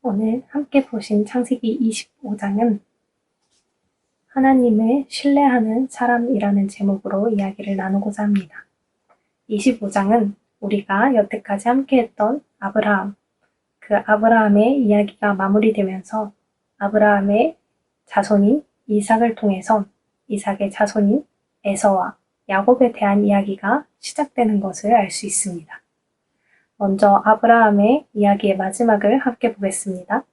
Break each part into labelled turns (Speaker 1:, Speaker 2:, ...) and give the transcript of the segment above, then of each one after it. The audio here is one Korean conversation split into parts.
Speaker 1: 오늘 함께 보신 창세기 25장은 하나님을 신뢰하는 사람이라는 제목으로 이야기를 나누고자 합니다. 25장은 우리가 여태까지 함께 했던 아브라함, 그 아브라함의 이야기가 마무리되면서 아브라함의 자손인 이삭을 통해서 이삭의 자손인 에서와 야곱에 대한 이야기가 시작되는 것을 알 수 있습니다. 먼저 아브라함의 이야기의 마지막을 함께 보겠습니다.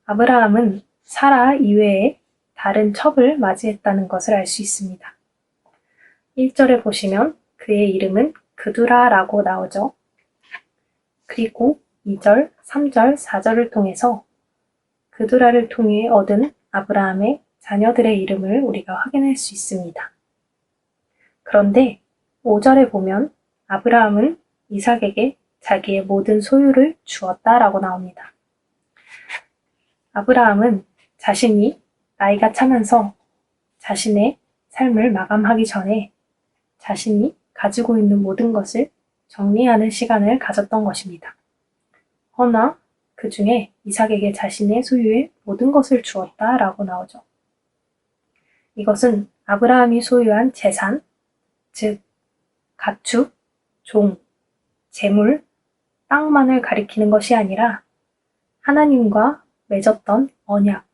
Speaker 1: 아브라함은 사라 이외에 다른 첩을 맞이했다는 것을 알 수 있습니다. 1절에 보시면 그의 이름은 그두라라고 나오죠. 그리고 2절, 3절, 4절을 통해서 그두라를 통해 얻은 아브라함의 자녀들의 이름을 우리가 확인할 수 있습니다. 그런데 5절에 보면 아브라함은 이삭에게 자기의 모든 소유를 주었다라고 나옵니다. 아브라함은 자신이 나이가 차면서 자신의 삶을 마감하기 전에 자신이 가지고 있는 모든 것을 정리하는 시간을 가졌던 것입니다. 허나 그 중에 이삭에게 자신의 소유의 모든 것을 주었다라고 나오죠. 이것은 아브라함이 소유한 재산, 즉 가축, 종, 재물, 땅만을 가리키는 것이 아니라 하나님과 맺었던 언약,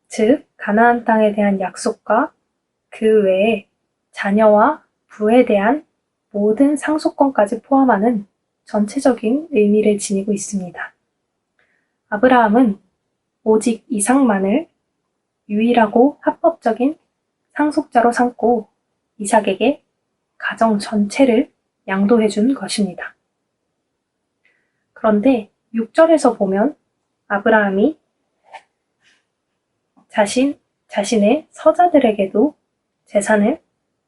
Speaker 1: 즉 가나안 땅에 대한 약속과 그 외에 자녀와 부에 대한 모든 상속권까지 포함하는 전체적인 의미를 지니고 있습니다. 아브라함은 오직 이삭만을 유일하고 합법적인 상속자로 삼고 이삭에게 가정 전체를 양도해 준 것입니다. 그런데 6절에서 보면 아브라함이 자신의 서자들에게도 재산을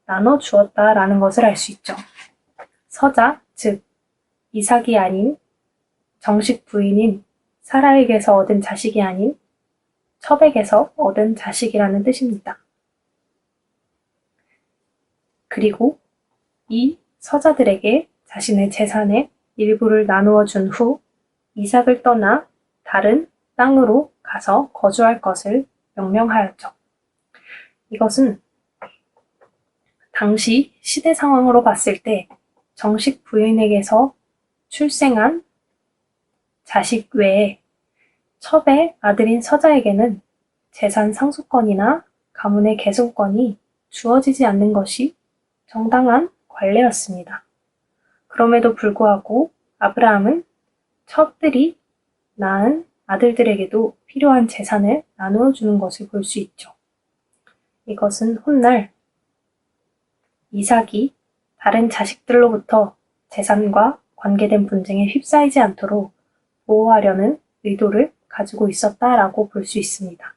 Speaker 1: 나눠 주었다라는 것을 알 수 있죠. 서자, 즉 이삭이 아닌 정식 부인인 사라에게서 얻은 자식이 아닌 첩에게서 얻은 자식이라는 뜻입니다. 그리고 이 서자들에게 자신의 재산의 일부를 나누어 준 후 이삭을 떠나 다른 땅으로 가서 거주할 것을 명령하였죠. 이것은 당시 시대 상황으로 봤을 때 정식 부인에게서 출생한 자식 외에 첩의 아들인 서자에게는 재산 상속권이나 가문의 계승권이 주어지지 않는 것이 정당한 관례였습니다. 그럼에도 불구하고 아브라함은 첩들이 낳은 아들들에게도 필요한 재산을 나누어 주는 것을 볼 수 있죠. 이것은 훗날 이삭이 다른 자식들로부터 재산과 관계된 분쟁에 휩싸이지 않도록 보호하려는 의도를 가지고 있었다라고 볼 수 있습니다.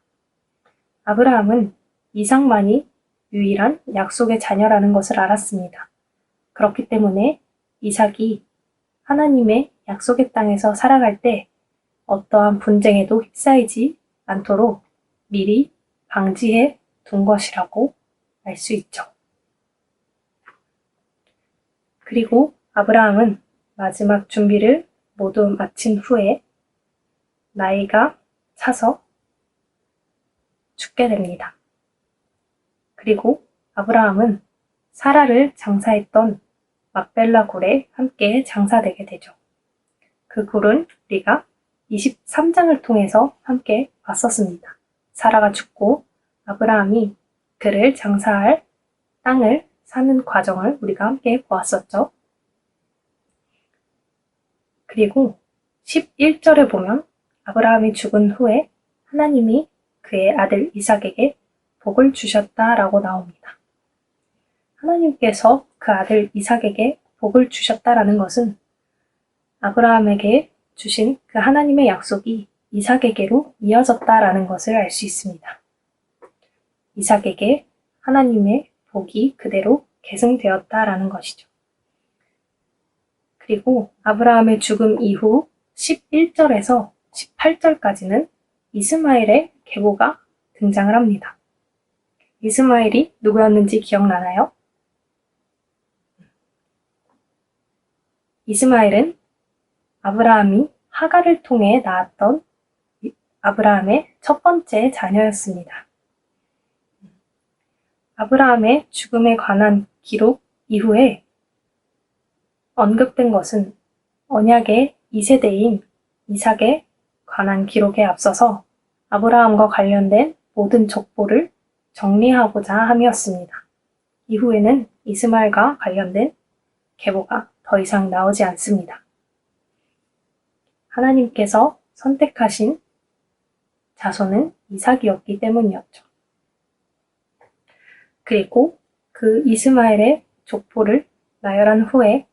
Speaker 1: 아브라함은 이삭만이 유일한 약속의 자녀라는 것을 알았습니다. 그렇기 때문에 이삭이 하나님의 약속의 땅에서 살아갈 때 어떠한 분쟁에도 휩싸이지 않도록 미리 방지해 둔 것이라고 알 수 있죠. 그리고 아브라함은 마지막 준비를 모두 마친 후에 나이가 차서 죽게 됩니다. 그리고 아브라함은 사라를 장사했던 막벨라 굴에 함께 장사되게 되죠. 그 굴은 우리가 23장을 통해서 함께 봤었습니다. 사라가 죽고 아브라함이 그를 장사할 땅을 사는 과정을 우리가 함께 보았었죠. 그리고 11절에 보면 아브라함이 죽은 후에 하나님이 그의 아들 이삭에게 복을 주셨다라고 나옵니다. 하나님께서 그 아들 이삭에게 복을 주셨다라는 것은 아브라함에게 주신 그 하나님의 약속이 이삭에게로 이어졌다라는 것을 알 수 있습니다. 이삭에게 하나님의 복이 그대로 계승되었다라는 것이죠. 그리고 아브라함의 죽음 이후 11절에서 18절까지는 이스마엘의 계보가 등장을 합니다. 이스마엘이 누구였는지 기억나나요? 이스마엘은 아브라함이 하갈을 통해 낳았던 아브라함의 첫 번째 자녀였습니다. 아브라함의 죽음에 관한 기록 이후에 언급된 것은 언약의 2세대인 이삭에 관한 기록에 앞서서 아브라함과 관련된 모든 족보를 정리하고자 함이었습니다. 이후에는 이스마엘과 관련된 계보가 더 이상 나오지 않습니다. 하나님께서 선택하신 자손은 이삭이었기 때문이었죠. 그리고 그 이스마엘의 족보를 나열한 후에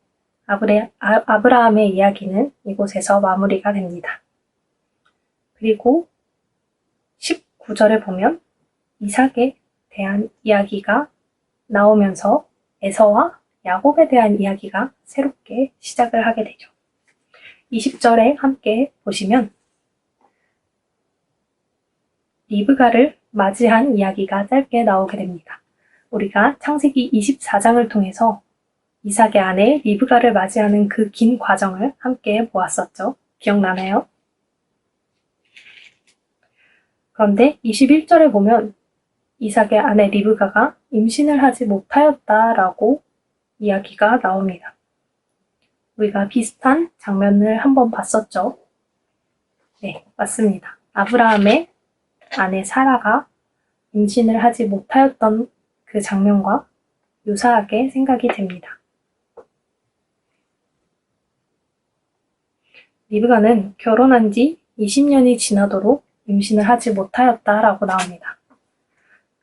Speaker 1: 아브라함의 이야기는 이곳에서 마무리가 됩니다. 그리고 19절에 보면 이삭에 대한 이야기가 나오면서 에서와 야곱에 대한 이야기가 새롭게 시작을 하게 되죠. 20절에 함께 보시면 리브가를 맞이한 이야기가 짧게 나오게 됩니다. 우리가 창세기 24장을 통해서 이삭의 아내 리브가를 맞이하는 그 긴 과정을 함께 보았었죠. 기억나나요? 그런데 21절에 보면 이삭의 아내 리브가가 임신을 하지 못하였다라고 이야기가 나옵니다. 우리가 비슷한 장면을 한번 봤었죠. 네, 맞습니다. 아브라함의 아내 사라가 임신을 하지 못하였던 그 장면과 유사하게 생각이 됩니다. 리브가는 결혼한 지 20년이 지나도록 임신을 하지 못하였다라고 나옵니다.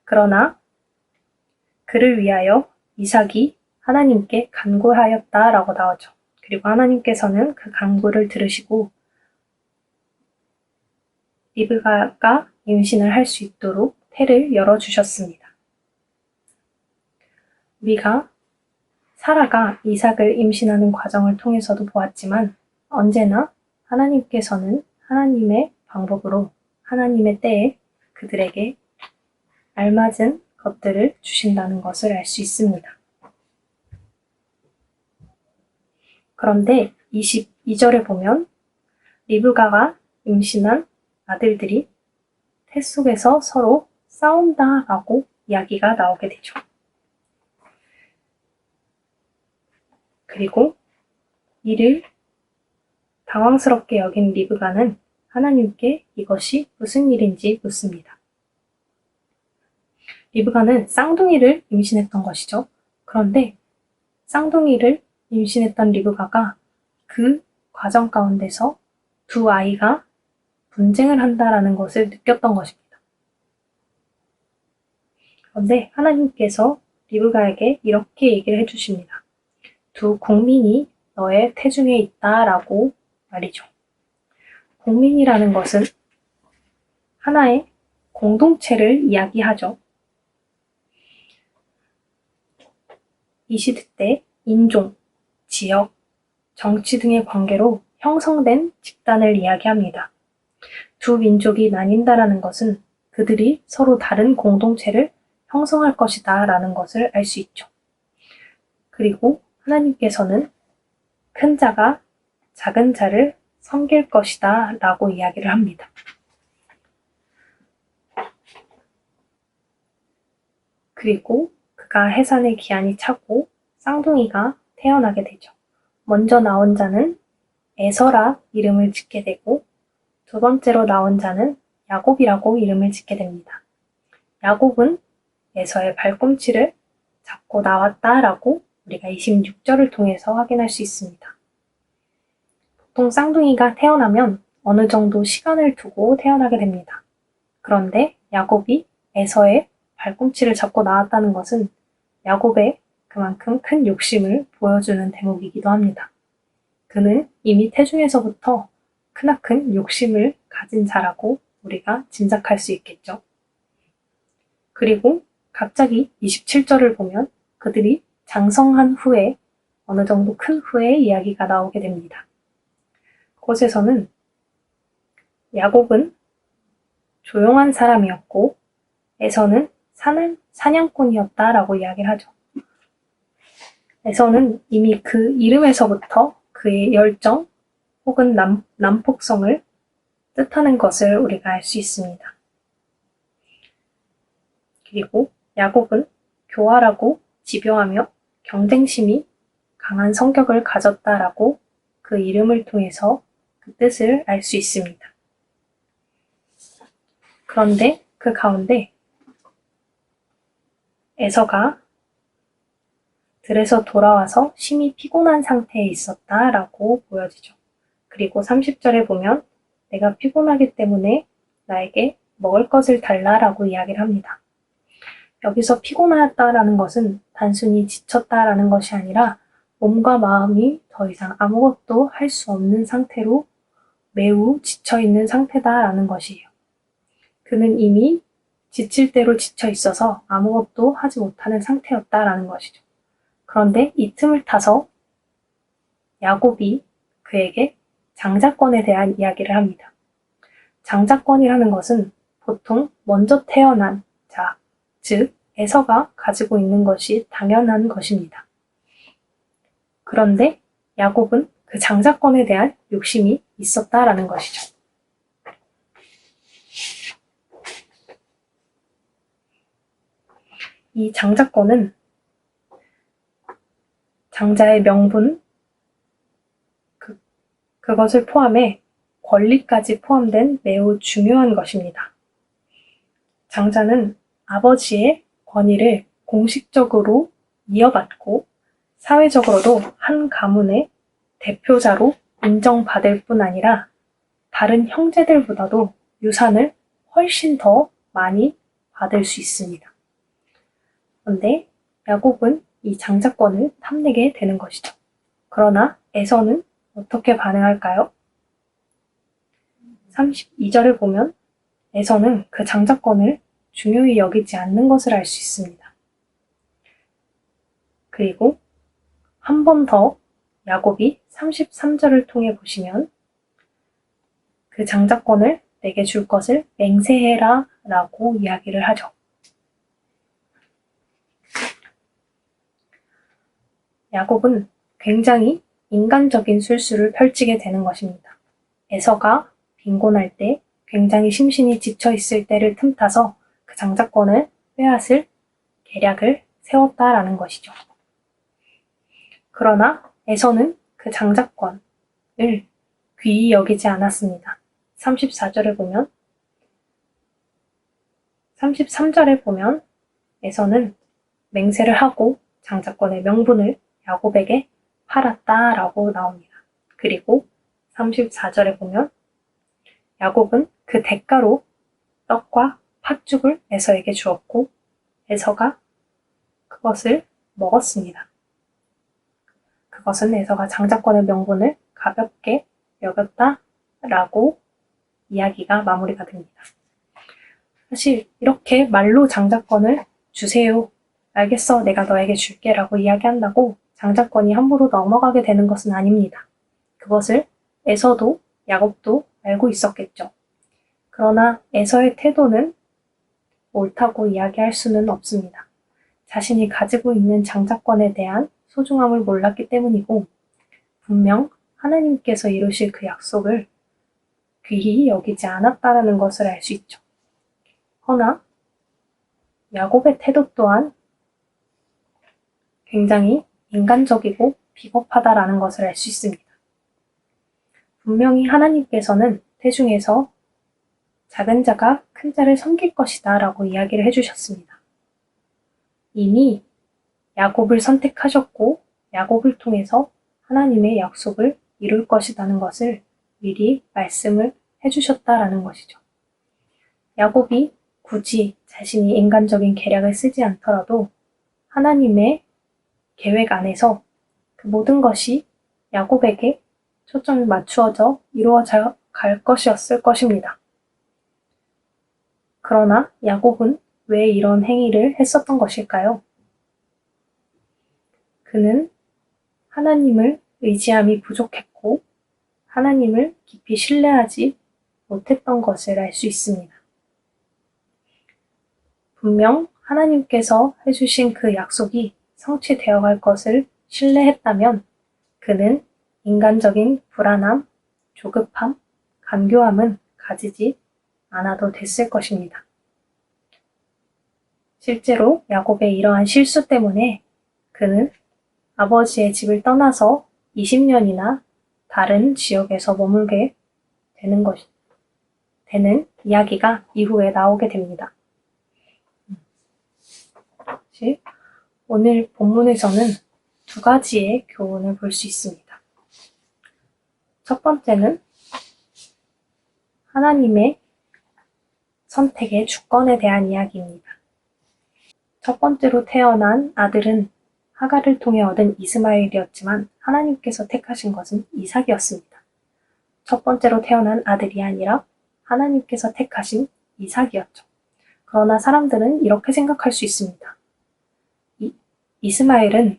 Speaker 1: 그러나 그를 위하여 이삭이 하나님께 간구하였다라고 나오죠. 그리고 하나님께서는 그 간구를 들으시고 리브가가 임신을 할 수 있도록 태를 열어주셨습니다. 우리가 사라가 이삭을 임신하는 과정을 통해서도 보았지만 언제나 하나님께서는 하나님의 방법으로 하나님의 때에 그들에게 알맞은 것들을 주신다는 것을 알 수 있습니다. 그런데 22절에 보면 리브가가 임신한 아들들이 태 속에서 서로 싸운다라고 이야기가 나오게 되죠. 그리고 이를 당황스럽게 여긴 리브가는 하나님께 이것이 무슨 일인지 묻습니다. 리브가는 쌍둥이를 임신했던 것이죠. 그런데 쌍둥이를 임신했던 리브가가 그 과정 가운데서 두 아이가 분쟁을 한다라는 것을 느꼈던 것입니다. 그런데 하나님께서 리브가에게 이렇게 얘기를 해주십니다. 두 국민이 너의 태중에 있다라고 말이죠. 국민이라는 것은 하나의 공동체를 이야기하죠. 이 시대 때 인종, 지역, 정치 등의 관계로 형성된 집단을 이야기합니다. 두 민족이 나뉜다라는 것은 그들이 서로 다른 공동체를 형성할 것이다 라는 것을 알 수 있죠. 그리고 하나님께서는 큰 자가 작은 자를 섬길 것이다 라고 이야기를 합니다. 그리고 그가 해산의 기한이 차고 쌍둥이가 태어나게 되죠. 먼저 나온 자는 에서라 이름을 짓게 되고 두 번째로 나온 자는 야곱이라고 이름을 짓게 됩니다. 야곱은 에서의 발꿈치를 잡고 나왔다라고 우리가 26절을 통해서 확인할 수 있습니다. 보통 쌍둥이가 태어나면 어느 정도 시간을 두고 태어나게 됩니다. 그런데 야곱이 에서의 발꿈치를 잡고 나왔다는 것은 야곱의 그만큼 큰 욕심을 보여주는 대목이기도 합니다. 그는 이미 태중에서부터 크나큰 욕심을 가진 자라고 우리가 짐작할 수 있겠죠. 그리고 갑자기 27절을 보면 그들이 장성한 후에 어느 정도 큰 후에 이야기가 나오게 됩니다. 그곳에서는 야곱은 조용한 사람이었고 에서는 사냥꾼이었다라고 이야기를 하죠. 에서는 이미 그 이름에서부터 그의 열정, 혹은 난폭성을 뜻하는 것을 우리가 알 수 있습니다. 그리고 야곱은 교활하고 집요하며 경쟁심이 강한 성격을 가졌다라고 그 이름을 통해서 그 뜻을 알 수 있습니다. 그런데 그 가운데 에서가 들에서 돌아와서 심히 피곤한 상태에 있었다라고 보여지죠. 그리고 30절에 보면 내가 피곤하기 때문에 나에게 먹을 것을 달라라고 이야기를 합니다. 여기서 피곤하다라는 것은 단순히 지쳤다라는 것이 아니라 몸과 마음이 더 이상 아무것도 할 수 없는 상태로 매우 지쳐있는 상태다라는 것이에요. 그는 이미 지칠 대로 지쳐 있어서 아무것도 하지 못하는 상태였다라는 것이죠. 그런데 이 틈을 타서 야곱이 그에게 장자권에 대한 이야기를 합니다. 장자권이라는 것은 보통 먼저 태어난 자, 즉 에서가 가지고 있는 것이 당연한 것입니다. 그런데 야곱은 그 장자권에 대한 욕심이 있었다라는 것이죠. 이 장자권은 장자의 명분, 그것을 포함해 권리까지 포함된 매우 중요한 것입니다. 장자는 아버지의 권위를 공식적으로 이어받고 사회적으로도 한 가문의 대표자로 인정받을 뿐 아니라 다른 형제들보다도 유산을 훨씬 더 많이 받을 수 있습니다. 그런데 야곱은 이 장자권을 탐내게 되는 것이죠. 그러나 에서는 어떻게 반응할까요? 32절을 보면 에서는 그 장자권을 중요히 여기지 않는 것을 알 수 있습니다. 그리고 한 번 더 야곱이 33절을 통해 보시면 그 장자권을 내게 줄 것을 맹세해라 라고 이야기를 하죠. 야곱은 굉장히 인간적인 술수를 펼치게 되는 것입니다. 에서가 빈곤할 때 굉장히 심신이 지쳐 있을 때를 틈타서 그 장자권을 빼앗을 계략을 세웠다라는 것이죠. 그러나 에서는 그 장자권을 귀히 여기지 않았습니다. 34절에 보면 33절에 보면 에서는 맹세를 하고 장자권의 명분을 야곱에게 팔았다라고 나옵니다. 그리고 34절에 보면 야곱은 그 대가로 떡과 팥죽을 에서에게 주었고 에서가 그것을 먹었습니다. 그것은 에서가 장자권의 명분을 가볍게 여겼다라고 이야기가 마무리가 됩니다. 사실 이렇게 말로 장자권을 주세요. 알겠어. 내가 너에게 줄게 라고 이야기한다고 장자권이 함부로 넘어가게 되는 것은 아닙니다. 그것을 에서도 야곱도 알고 있었겠죠. 그러나 에서의 태도는 옳다고 이야기할 수는 없습니다. 자신이 가지고 있는 장자권에 대한 소중함을 몰랐기 때문이고 분명 하나님께서 이루실 그 약속을 귀히 여기지 않았다는 것을 알 수 있죠. 허나 야곱의 태도 또한 굉장히 인간적이고 비겁하다라는 것을 알 수 있습니다. 분명히 하나님께서는 태중에서 작은 자가 큰 자를 섬길 것이다 라고 이야기를 해주셨습니다. 이미 야곱을 선택하셨고 야곱을 통해서 하나님의 약속을 이룰 것이라는 것을 미리 말씀을 해주셨다라는 것이죠. 야곱이 굳이 자신이 인간적인 계략을 쓰지 않더라도 하나님의 계획 안에서 그 모든 것이 야곱에게 초점이 맞추어져 이루어져 갈 것이었을 것입니다. 그러나 야곱은 왜 이런 행위를 했었던 것일까요? 그는 하나님을 의지함이 부족했고 하나님을 깊이 신뢰하지 못했던 것을 알 수 있습니다. 분명 하나님께서 해주신 그 약속이 성취되어 갈 것을 신뢰했다면 그는 인간적인 불안함, 조급함, 간교함은 가지지 않아도 됐을 것입니다. 실제로 야곱의 이러한 실수 때문에 그는 아버지의 집을 떠나서 20년이나 다른 지역에서 머물게 되는 이야기가 이후에 나오게 됩니다. 오늘 본문에서는 두 가지의 교훈을 볼 수 있습니다. 첫 번째는 하나님의 선택의 주권에 대한 이야기입니다. 첫 번째로 태어난 아들은 하갈을 통해 얻은 이스마엘이었지만 하나님께서 택하신 것은 이삭이었습니다. 첫 번째로 태어난 아들이 아니라 하나님께서 택하신 이삭이었죠. 그러나 사람들은 이렇게 생각할 수 있습니다. 이스마엘은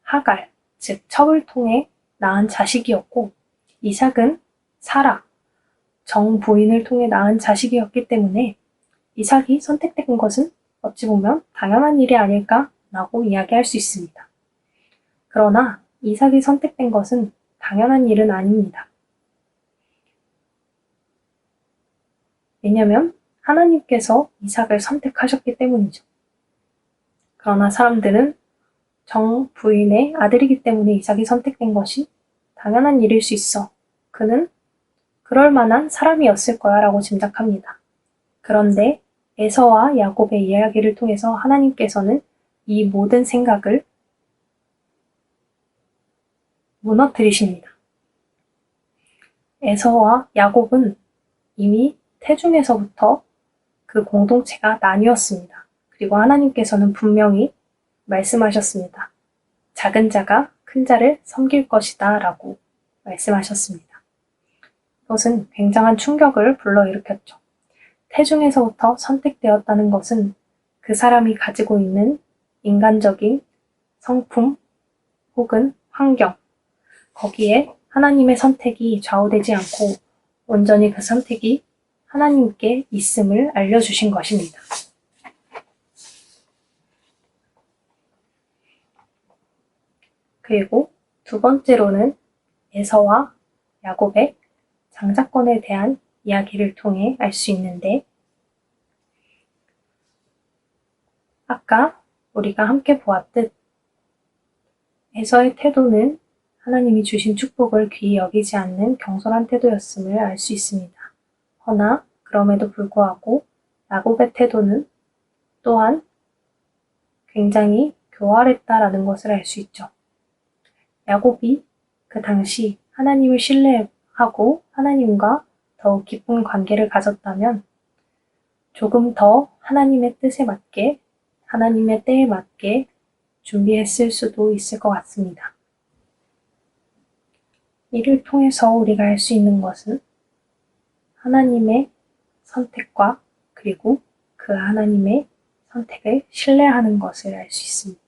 Speaker 1: 하갈, 즉 첩을 통해 낳은 자식이었고 이삭은 사라, 정부인을 통해 낳은 자식이었기 때문에 이삭이 선택된 것은 어찌 보면 당연한 일이 아닐까라고 이야기할 수 있습니다. 그러나 이삭이 선택된 것은 당연한 일은 아닙니다. 왜냐하면 하나님께서 이삭을 선택하셨기 때문이죠. 그러나 사람들은 정부인의 아들이기 때문에 이삭이 선택된 것이 당연한 일일 수 있어. 그는 그럴 만한 사람이었을 거야 라고 짐작합니다. 그런데 에서와 야곱의 이야기를 통해서 하나님께서는 이 모든 생각을 무너뜨리십니다. 에서와 야곱은 이미 태중에서부터 그 공동체가 나뉘었습니다. 그리고 하나님께서는 분명히 말씀하셨습니다. 작은 자가 큰 자를 섬길 것이다 라고 말씀하셨습니다. 이것은 굉장한 충격을 불러일으켰죠. 태중에서부터 선택되었다는 것은 그 사람이 가지고 있는 인간적인 성품 혹은 환경, 거기에 하나님의 선택이 좌우되지 않고 온전히 그 선택이 하나님께 있음을 알려주신 것입니다. 그리고 두 번째로는 에서와 야곱의 장자권에 대한 이야기를 통해 알 수 있는데, 아까 우리가 함께 보았듯 에서의 태도는 하나님이 주신 축복을 귀히 여기지 않는 경솔한 태도였음을 알 수 있습니다. 허나 그럼에도 불구하고 야곱의 태도는 또한 굉장히 교활했다라는 것을 알 수 있죠. 야곱이 그 당시 하나님을 신뢰하고 하나님과 더욱 깊은 관계를 가졌다면 조금 더 하나님의 뜻에 맞게, 하나님의 때에 맞게 준비했을 수도 있을 것 같습니다. 이를 통해서 우리가 알 수 있는 것은 하나님의 선택과 그리고 그 하나님의 선택을 신뢰하는 것을 알 수 있습니다.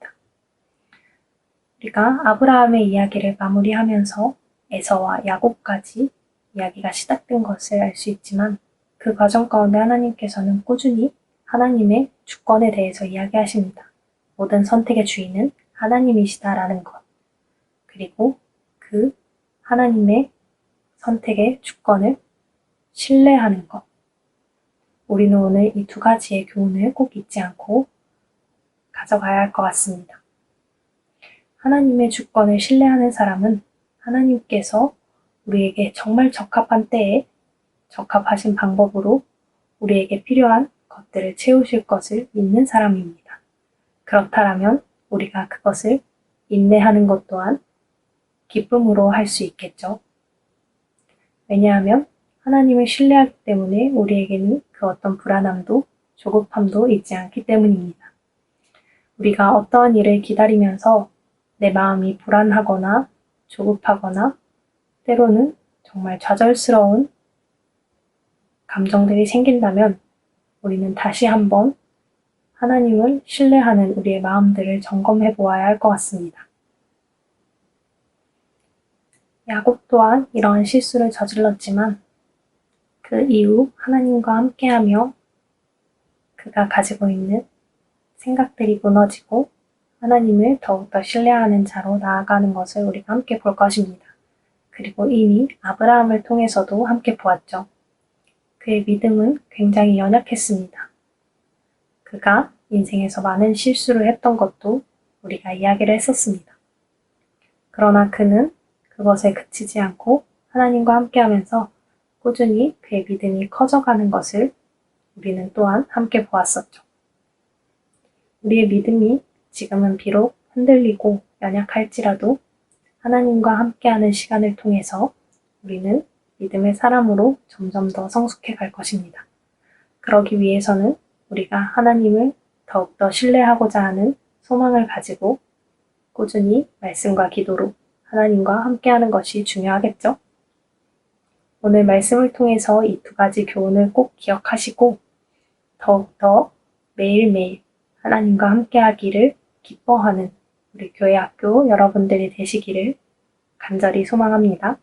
Speaker 1: 우리가 아브라함의 이야기를 마무리하면서 에서와 야곱까지 이야기가 시작된 것을 알 수 있지만 그 과정 가운데 하나님께서는 꾸준히 하나님의 주권에 대해서 이야기하십니다. 모든 선택의 주인은 하나님이시다라는 것. 그리고 그 하나님의 선택의 주권을 신뢰하는 것. 우리는 오늘 이 두 가지의 교훈을 꼭 잊지 않고 가져가야 할 것 같습니다. 하나님의 주권을 신뢰하는 사람은 하나님께서 우리에게 정말 적합한 때에 적합하신 방법으로 우리에게 필요한 것들을 채우실 것을 믿는 사람입니다. 그렇다면 우리가 그것을 인내하는 것 또한 기쁨으로 할 수 있겠죠. 왜냐하면 하나님을 신뢰하기 때문에 우리에게는 그 어떤 불안함도 조급함도 있지 않기 때문입니다. 우리가 어떠한 일을 기다리면서 내 마음이 불안하거나 조급하거나 때로는 정말 좌절스러운 감정들이 생긴다면 우리는 다시 한번 하나님을 신뢰하는 우리의 마음들을 점검해 보아야 할 것 같습니다. 야곱 또한 이러한 실수를 저질렀지만 그 이후 하나님과 함께하며 그가 가지고 있는 생각들이 무너지고 하나님을 더욱더 신뢰하는 자로 나아가는 것을 우리가 함께 볼 것입니다. 그리고 이미 아브라함을 통해서도 함께 보았죠. 그의 믿음은 굉장히 연약했습니다. 그가 인생에서 많은 실수를 했던 것도 우리가 이야기를 했었습니다. 그러나 그는 그것에 그치지 않고 하나님과 함께하면서 꾸준히 그의 믿음이 커져가는 것을 우리는 또한 함께 보았었죠. 우리의 믿음이 지금은 비록 흔들리고 연약할지라도 하나님과 함께하는 시간을 통해서 우리는 믿음의 사람으로 점점 더 성숙해 갈 것입니다. 그러기 위해서는 우리가 하나님을 더욱더 신뢰하고자 하는 소망을 가지고 꾸준히 말씀과 기도로 하나님과 함께하는 것이 중요하겠죠? 오늘 말씀을 통해서 이 두 가지 교훈을 꼭 기억하시고 더욱더 매일매일 하나님과 함께하기를 기뻐하는 우리 교회 학교 여러분들이 되시기를 간절히 소망합니다.